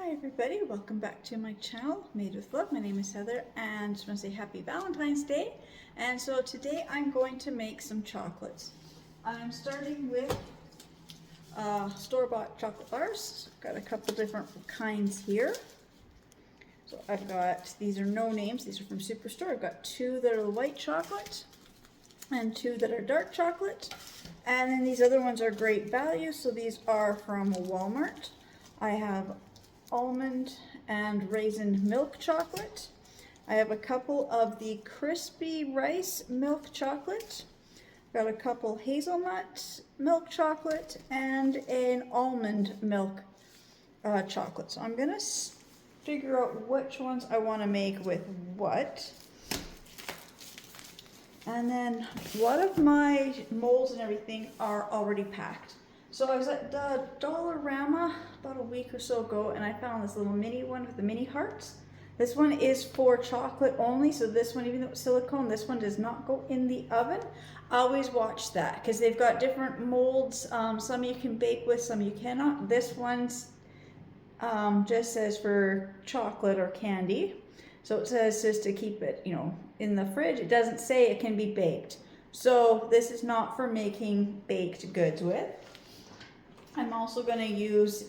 Hi everybody, welcome back to my channel, Made with Love. My name is Heather and I just want to say happy Valentine's Day. And so today I'm going to make some chocolates. I'm starting with store-bought chocolate bars. I've got a couple different kinds here. So I've got, these are no names, these are from Superstore. I've got two that are white chocolate and two that are dark chocolate. And then these other ones are great value, so these are from Walmart. I have almond and raisin milk chocolate. I have a couple of the crispy rice milk chocolate. Got a couple hazelnut milk chocolate and an almond milk chocolate. So I'm gonna figure out which ones I want to make with what. And then a lot of my molds and everything are already packed. So I was at the Dollarama about a week or so ago and I found this little mini one with the mini hearts. This one is for chocolate only, so this one, even though it's silicone, this one does not go in the oven. I always watch that because they've got different molds. Some you can bake with, some you cannot. This one's just says for chocolate or candy. So it says just to keep it, you know, in the fridge. It doesn't say it can be baked. So this is not for making baked goods with. I'm also going to use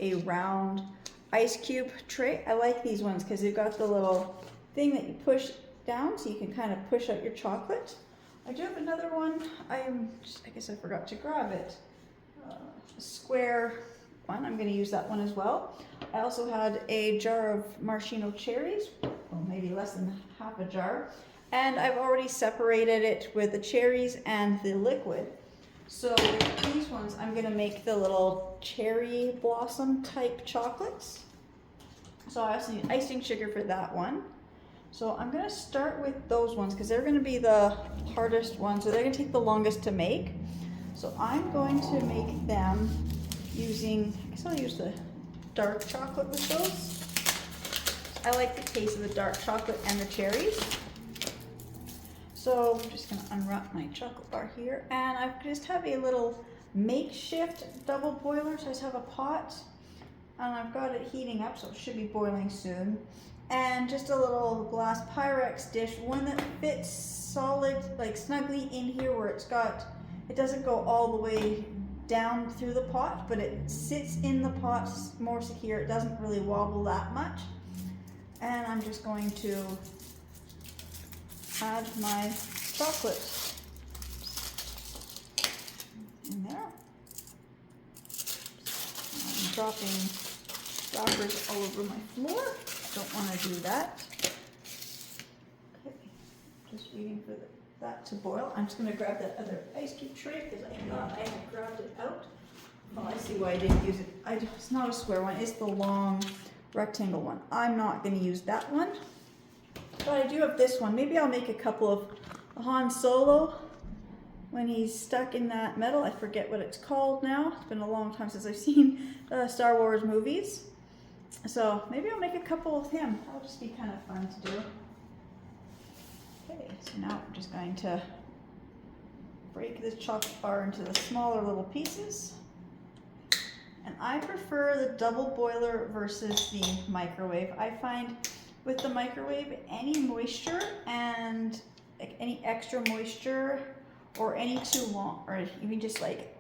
a round ice cube tray. I like these ones because they've got the little thing that you push down so you can kind of push out your chocolate. I do have another one. I guess I forgot to grab it. A square one. I'm going to use that one as well. I also had a jar of maraschino cherries, well, maybe less than half a jar. And I've already separated it with the cherries and the liquid. So with these ones, I'm going to make the little cherry blossom type chocolates. So I also need icing sugar for that one. So I'm going to start with those ones because they're going to be the hardest ones, so they're going to take the longest to make. So I'm going to make them using, I guess I'll use the dark chocolate with those. I like the taste of the dark chocolate and the cherries. So I'm just going to unwrap my chocolate bar here, and I just have a little makeshift double boiler. So I just have a pot, and I've got it heating up, so it should be boiling soon. And just a little glass Pyrex dish, one that fits solid, like snugly in here where it's got, it doesn't go all the way down through the pot, but it sits in the pot more secure. It doesn't really wobble that much. And I'm just going to add my chocolate in there. I'm dropping wrappers all over my floor. Don't want to do that. Okay, just waiting for that to boil. I'm just going to grab that other ice cube tray because I thought I had grabbed it out. Oh, I see why I didn't use it. It's not a square one, it's the long rectangle one. I'm not going to use that one. But I do have this one. Maybe I'll make a couple of Han Solo when he's stuck in that metal. I forget what it's called now. It's been a long time since I've seen Star Wars movies. So maybe I'll make a couple of him. That'll just be kind of fun to do. Okay, so now I'm just going to break this chocolate bar into the smaller little pieces. And I prefer the double boiler versus the microwave. I find with the microwave, any moisture and like any extra moisture or any too long, or even just like,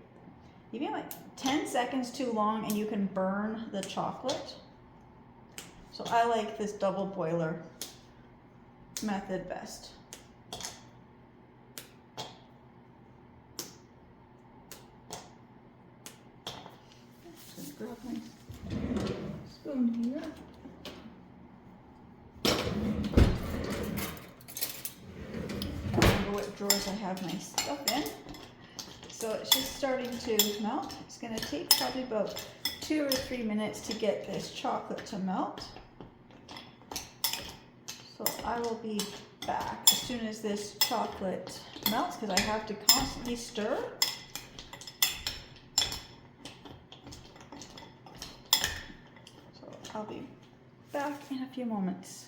even like 10 seconds too long and you can burn the chocolate. So I like this double boiler method best. Just gonna grab my spoon here. What drawers I have my stuff in. So it's just starting to melt. It's going to take probably about 2 or 3 minutes to get this chocolate to melt. So I will be back as soon as this chocolate melts because I have to constantly stir. So I'll be back in a few moments.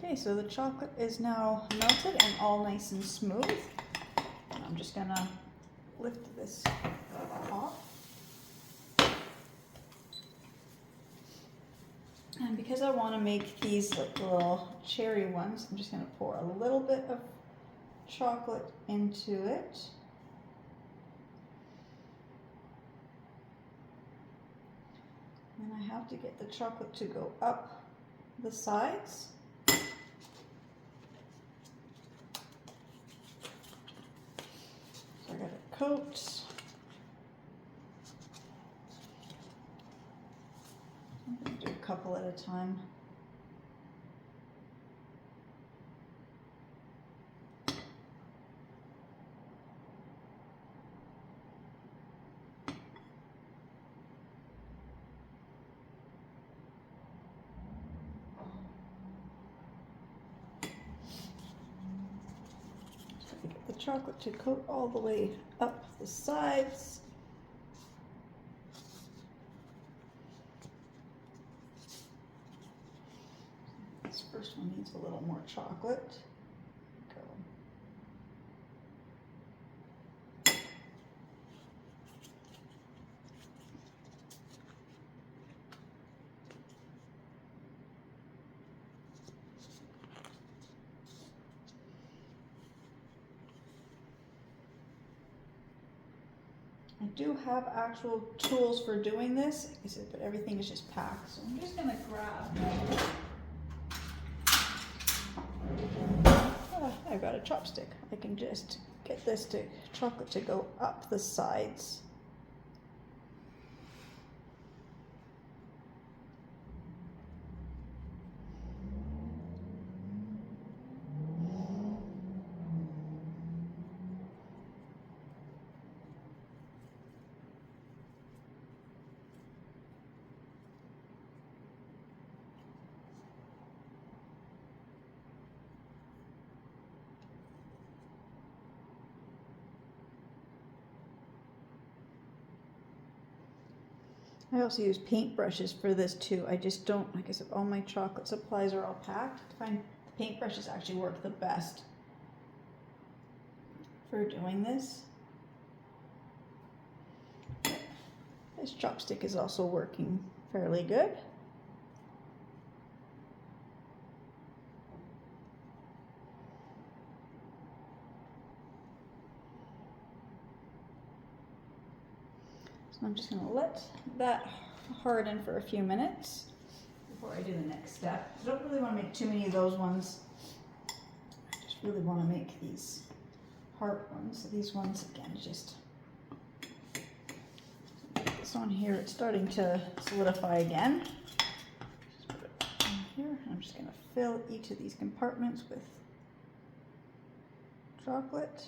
Okay, so the chocolate is now melted and all nice and smooth. I'm just gonna lift this off. because I want to make these like little cherry ones, I'm just going to pour a little bit of chocolate into it. And I have to get the chocolate to go up the sides. So I got a coat. I'm going to do a couple at a time. Get the chocolate to coat all the way up the sides. This first one needs a little more chocolate. Go. I do have actual tools for doing this, like I said, but everything is just packed. So I'm just gonna grab. I've got a chopstick. I can just get this chocolate to go up the sides. I also use paintbrushes for this too. I just don't, like I said, all my chocolate supplies are all packed. I find the paintbrushes actually work the best for doing this. This chopstick is also working fairly good. So I'm just going to let that harden for a few minutes before I do the next step. I don't really want to make too many of those ones. I just really want to make these heart ones. So these ones, again, just put this on here. It's starting to solidify again. Just put it in here. I'm just going to fill each of these compartments with chocolate.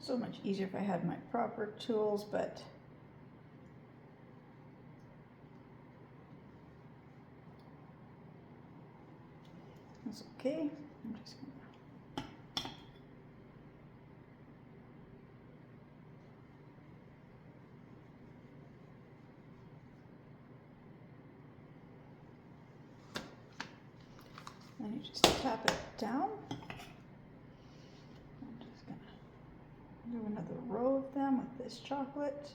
So much easier if I had my proper tools, but that's okay. I'm just gonna then you just tap it down. Do another row of them with this chocolate.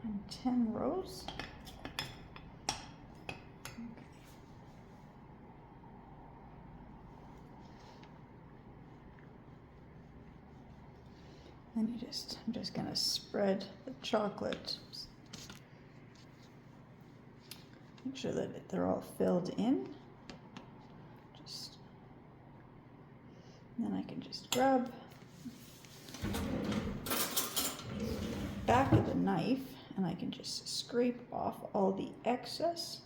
And 10 rows. Then I'm just going to spread the chocolate. Make sure that they're all filled in. Then I can just grab the back of the knife and I can just scrape off all the excess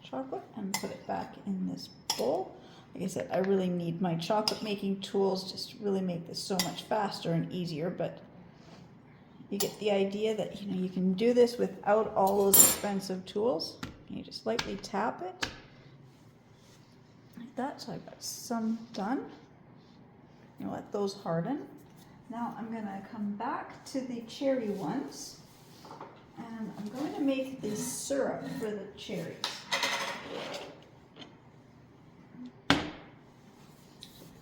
chocolate and put it back in this bowl. Like I said, I really need my chocolate making tools just to really make this so much faster and easier, but you get the idea that, you know, you can do this without all those expensive tools. You just lightly tap it like that. So I've got some done. You let those harden. Now I'm gonna come back to the cherry ones, and I'm going to make the syrup for the cherries.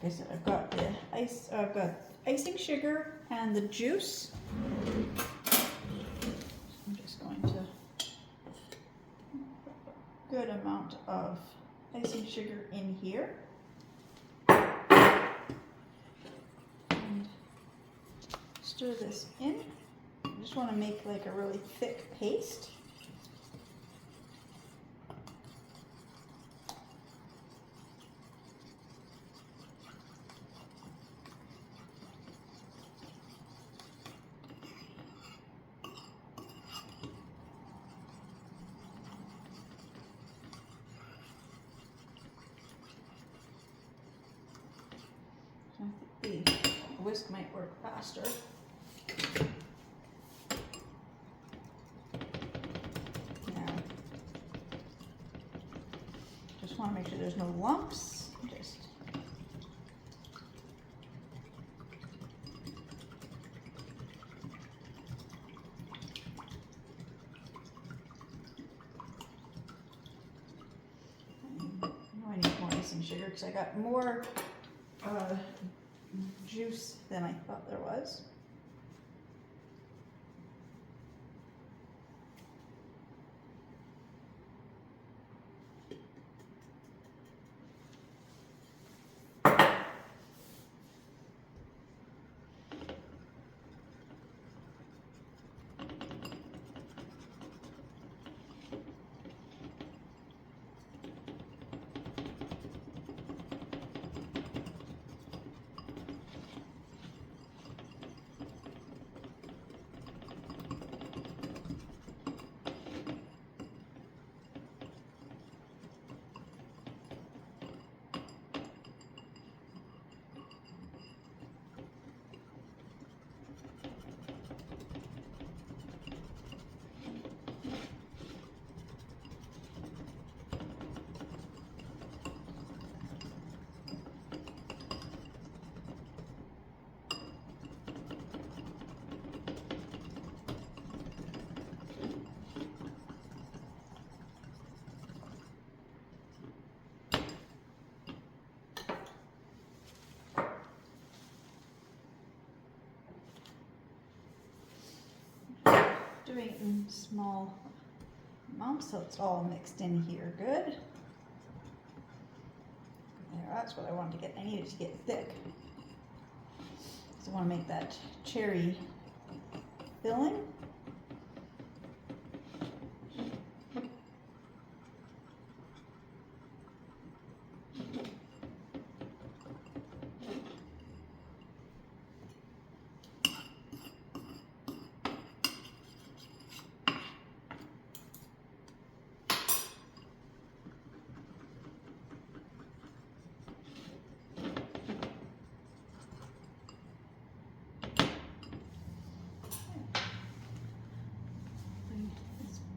Like I said, I've got the I've got icing sugar and the juice. I'm just going to put a good amount of icing sugar in here. And stir this in. I just want to make like a really thick paste. I think the whisk might work faster. Now, just want to make sure there's no lumps. Just I need more icing sugar because I got more juice than I thought there was. Doing it in small amounts so it's all mixed in here good. There, that's what I wanted to get. I needed to get thick. So I want to make that cherry filling.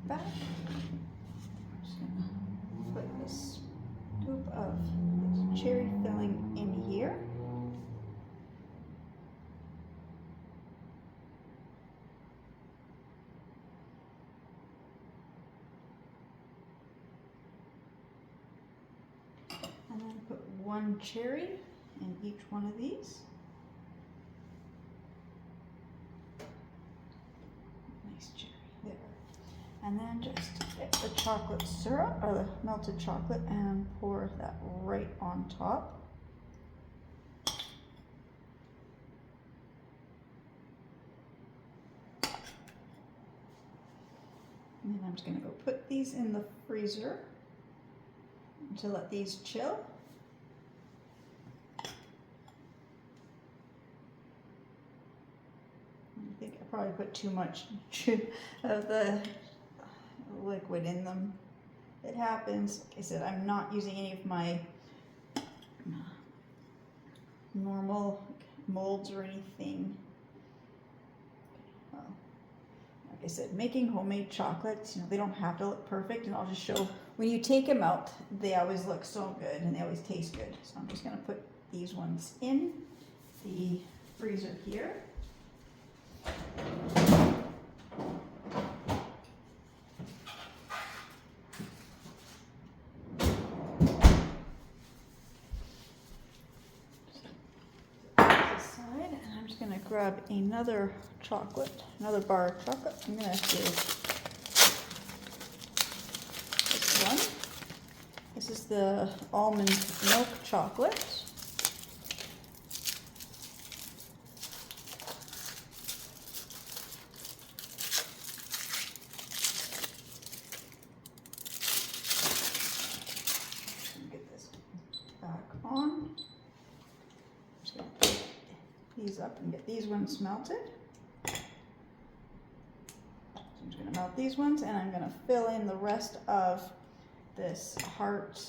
Back. I'm just gonna put this scoop of this cherry filling in here. And then put one cherry in each one of these. Nice cherry there. And then just get the chocolate syrup, or the melted chocolate, and pour that right on top. And then I'm just going to go put these in the freezer to let these chill. I think I probably put too much of the liquid in them. It happens. Like I said, I'm not using any of my normal molds or anything. Well, like I said, making homemade chocolates, they don't have to look perfect, and I'll just show when you take them out, they always look so good and they always taste good. So I'm just gonna put these ones in the freezer here. I'm going to grab another chocolate, another bar of chocolate. I'm going to do this one. This is the almond milk chocolate. Get this back on. Just going to these up and get these ones melted. So I'm just going to melt these ones, and I'm going to fill in the rest of this heart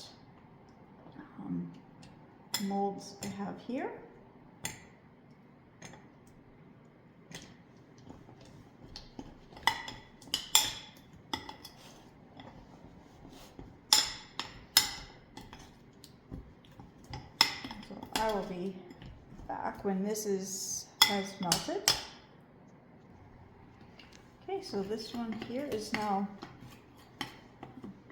molds I have here. So I will be back when this has melted. Okay, so this one here is now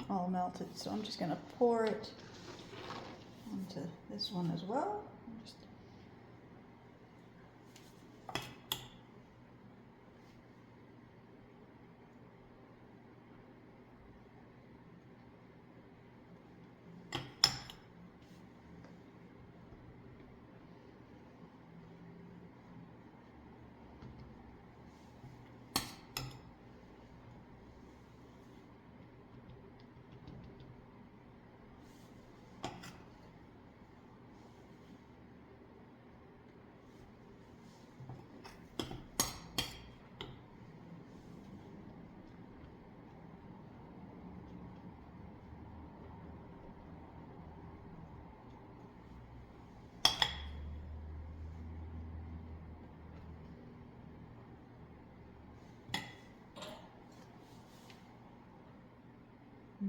all melted. So I'm just going to pour it onto this one as well.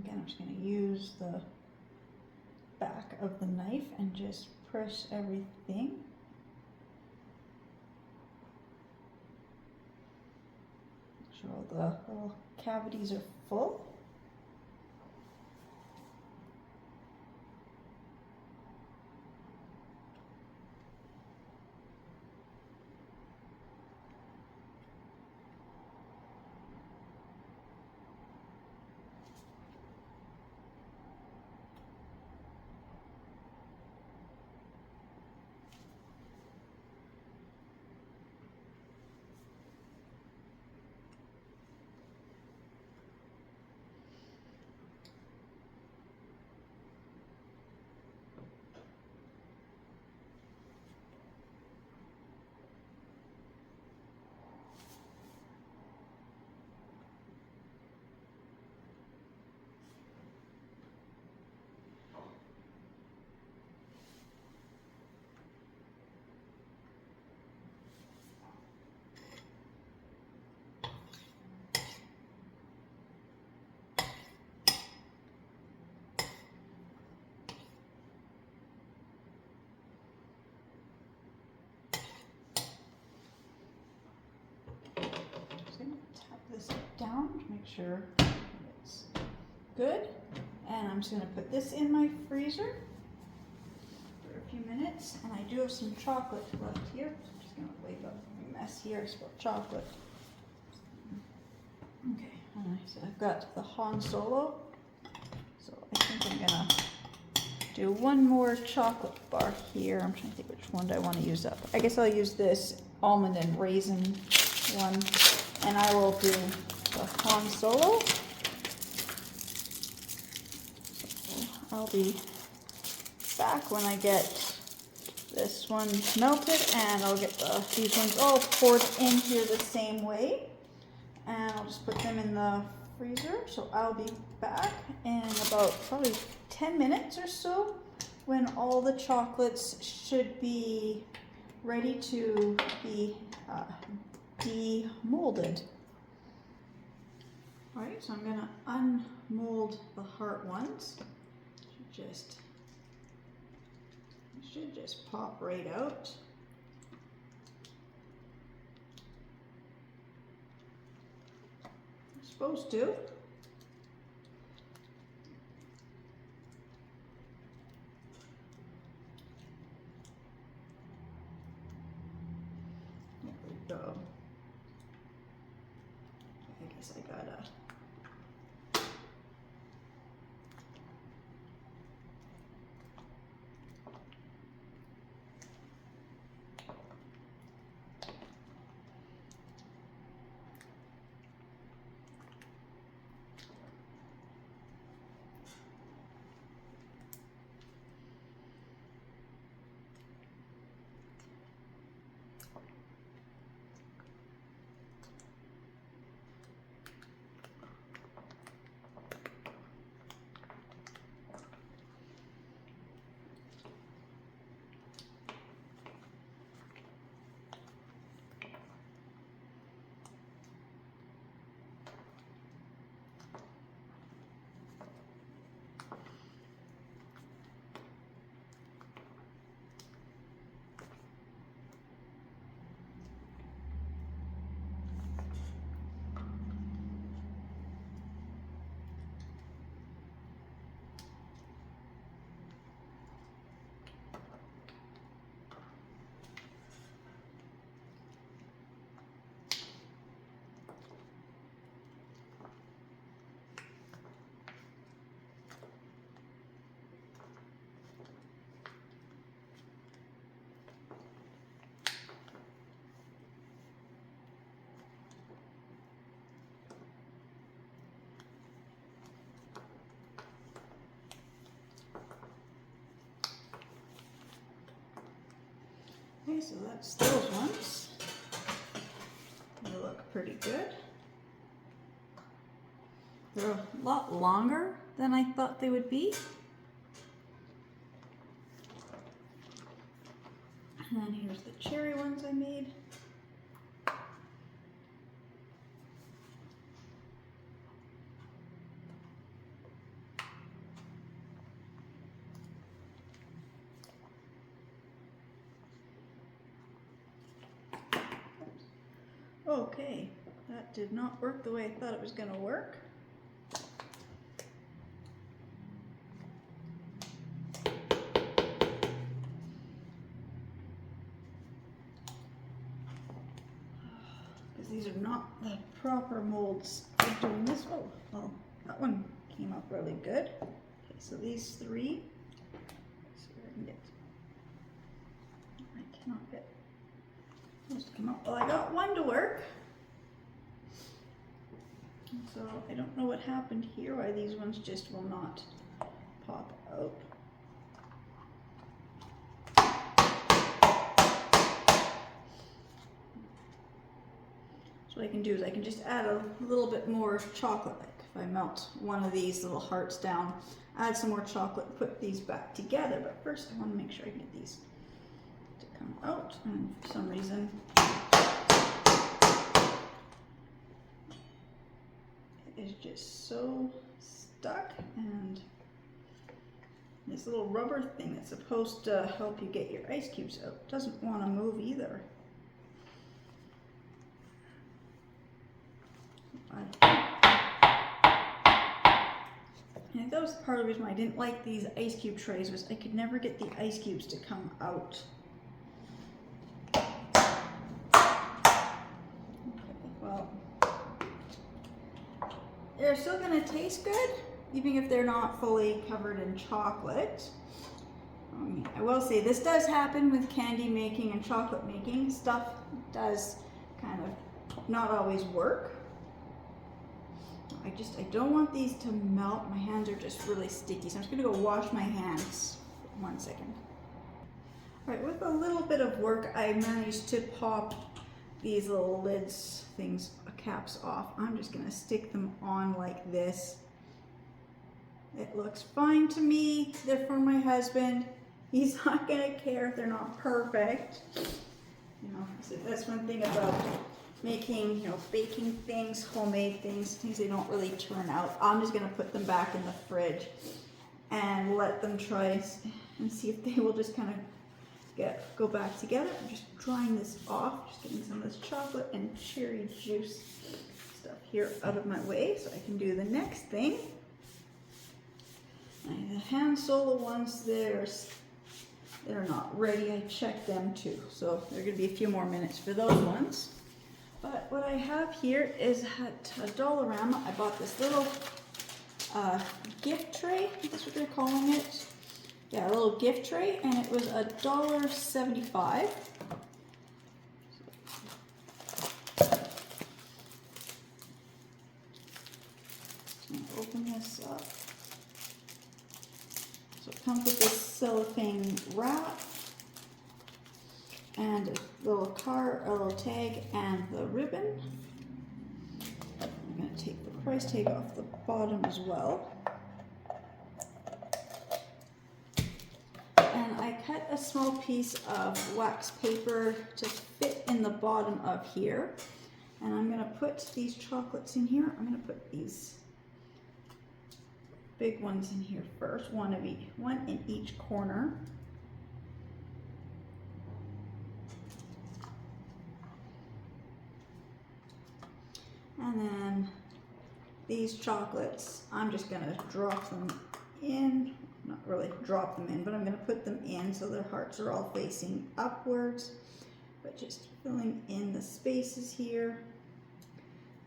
Again, I'm just going to use the back of the knife and just press everything. Make sure all the little cavities are full. This down to make sure it's good, and I'm just going to put this in my freezer for a few minutes. And I do have some chocolate left here, so I'm just going to wipe up my mess here. I spilled chocolate. Okay, so I've got the Han Solo, so I think I'm going to do one more chocolate bar here. I'm trying to think which one do I want to use up. I guess I'll use this almond and raisin one. And I will do the Han Solo. So I'll be back when I get this one melted, and I'll get these ones all poured in here the same way. And I'll just put them in the freezer. So I'll be back in about probably 10 minutes or so when all the chocolates should be ready to be demolded. All right, so I'm gonna unmold the heart ones. Should just pop right out. It's supposed to. There we go. I guess I gotta. Okay, so that's those ones. They look pretty good. They're a lot longer than I thought they would be. And then here's the cherry ones I made. Okay, that did not work the way I thought it was going to work. Because these are not the proper molds for doing this. Oh, well, that one came up really good. Okay, so these three. Let's see if I can get. I cannot get. Supposed to come up. Well, I got one to work. So I don't know what happened here, why these ones just will not pop out. So what I can do is I can just add a little bit more chocolate. Like if I melt one of these little hearts down, add some more chocolate, and put these back together. But first I want to make sure I can get these to come out. And for some reason, is just so stuck, and this little rubber thing that's supposed to help you get your ice cubes out doesn't want to move either. And that was part of the reason why I didn't like these ice cube trays, was I could never get the ice cubes to come out. Okay, well, they're still going to taste good, even if they're not fully covered in chocolate. I will say this does happen with candy making and chocolate making. Stuff does kind of not always work. I don't want these to melt. My hands are just really sticky, so I'm just going to go wash my hands for 1 second. All right, with a little bit of work, I managed to pop these little lids things, caps off. I'm just gonna stick them on like this. It looks fine to me. They're for my husband. He's not gonna care if they're not perfect. You know, so that's one thing about making, you know, baking things, homemade things, things they don't really turn out. I'm just gonna put them back in the fridge and let them try and see if they will just kind of go back together. I'm just drying this off, just getting some of this chocolate and cherry juice stuff here out of my way so I can do the next thing. And the hand solo ones, they're not ready. I checked them too, so they're gonna be a few more minutes for those ones. But what I have here is at Dollarama. I bought this little gift tray. That's what they're calling it. Yeah, a little gift tray, and it was $1.75. Open this up. So it comes with this cellophane wrap and a little card, a little tag, and the ribbon. I'm going to take the price tag off the bottom as well. And I cut a small piece of wax paper to fit in the bottom of here. And I'm going to put these chocolates in here. I'm going to put these big ones in here first, one in each corner. And then these chocolates, I'm just gonna drop them in, not really drop them in, but I'm gonna put them in so their hearts are all facing upwards, but just filling in the spaces here.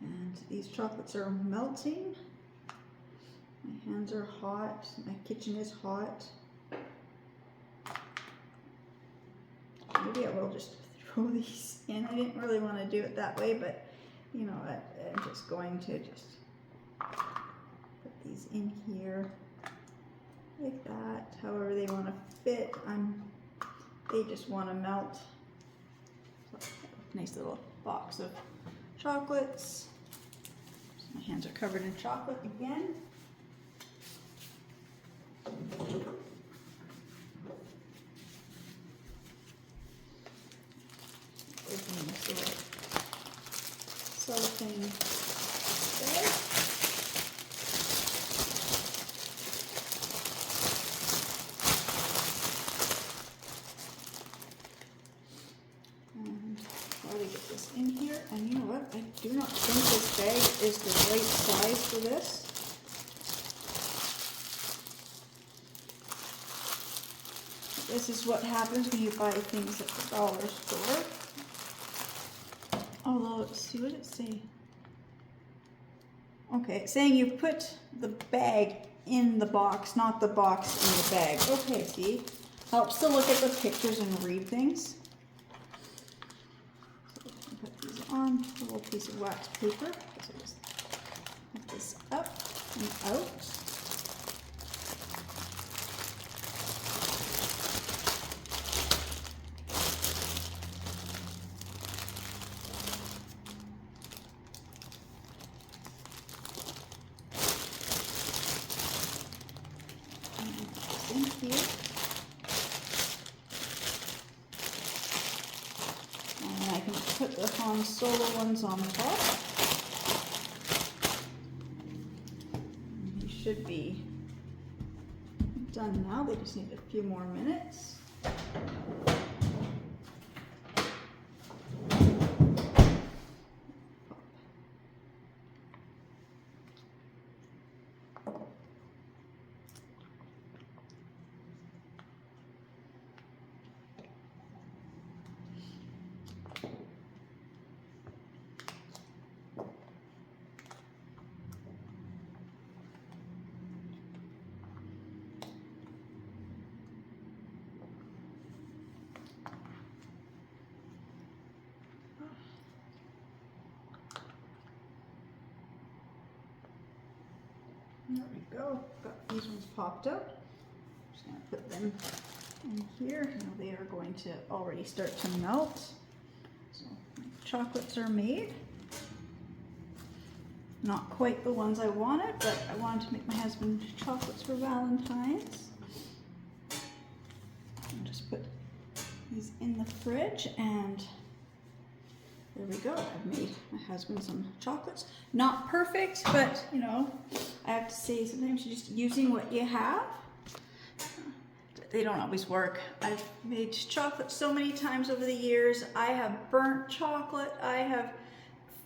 And these chocolates are melting. My hands are hot, my kitchen is hot. Maybe I will just throw these in. I didn't really want to do it that way, but you know, I'm just going to just put these in here like that, however they want to fit. They just want to melt. So, nice little box of chocolates. So my hands are covered in chocolate again. Open this little cellophane bag. And try to get this in here. And you know what? I do not think this bag is the right size for this. This is what happens when you buy things at the dollar store. Although, let's see, what did it say? Okay, it's saying you put the bag in the box, not the box in the bag. Okay, see? Helps to look at the pictures and read things. So put these on a little piece of wax paper. So just put this up and out. In here, and I can put the Han Solo ones on top. They should be done now. They just need a few more minutes. There we go. Got these ones popped up. Just gonna put them in here. Now they are going to already start to melt. So chocolates are made. Not quite the ones I wanted, but I wanted to make my husband chocolates for Valentine's. these in the fridge, and there we go. I've made my husband some chocolates. Not perfect, but you know, I have to say sometimes you're just using what you have. They don't always work. I've made chocolate so many times over the years. I have burnt chocolate. I have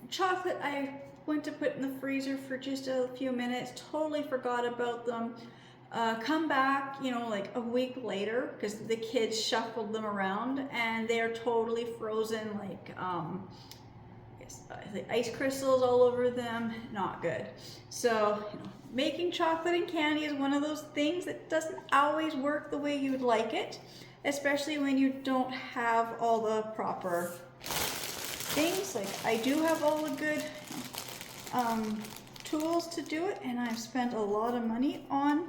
chocolate I went to put in the freezer for just a few minutes, totally forgot about them. Come back, you know, like a week later, because the kids shuffled them around and they're totally frozen, like the ice crystals all over them. Not good. So, you know, making chocolate and candy is one of those things that doesn't always work the way you'd like it, especially when you don't have all the proper things. Like, I do have all the good tools to do it, and I've spent a lot of money on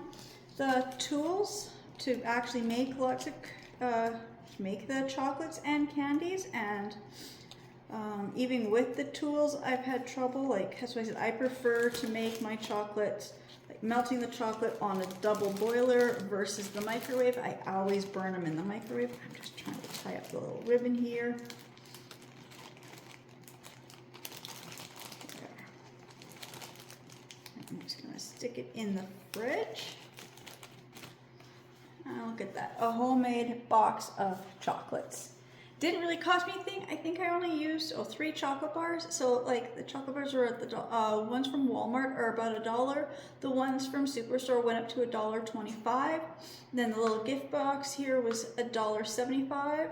the tools to actually make lots of make the chocolates and candies. And even with the tools, I've had trouble. Like, that's why I said I prefer to make my chocolates, like melting the chocolate on a double boiler versus the microwave. I always burn them in the microwave. I'm just trying to tie up the little ribbon here. I'm just gonna stick it in the fridge. Oh, look at that, a homemade box of chocolates. Didn't really cost me anything. I think I only used 3 chocolate bars. So like the chocolate bars were at the ones from Walmart are about $1. The ones from Superstore went up to $1.25. Then the little gift box here was $1.75.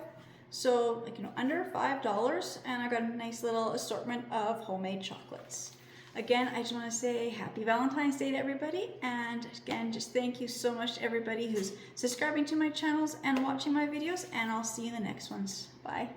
So like, you know, under $5, and I got a nice little assortment of homemade chocolates. Again, I just want to say happy Valentine's Day to everybody, and again, just thank you so much to everybody who's subscribing to my channels and watching my videos, and I'll see you in the next ones. Bye.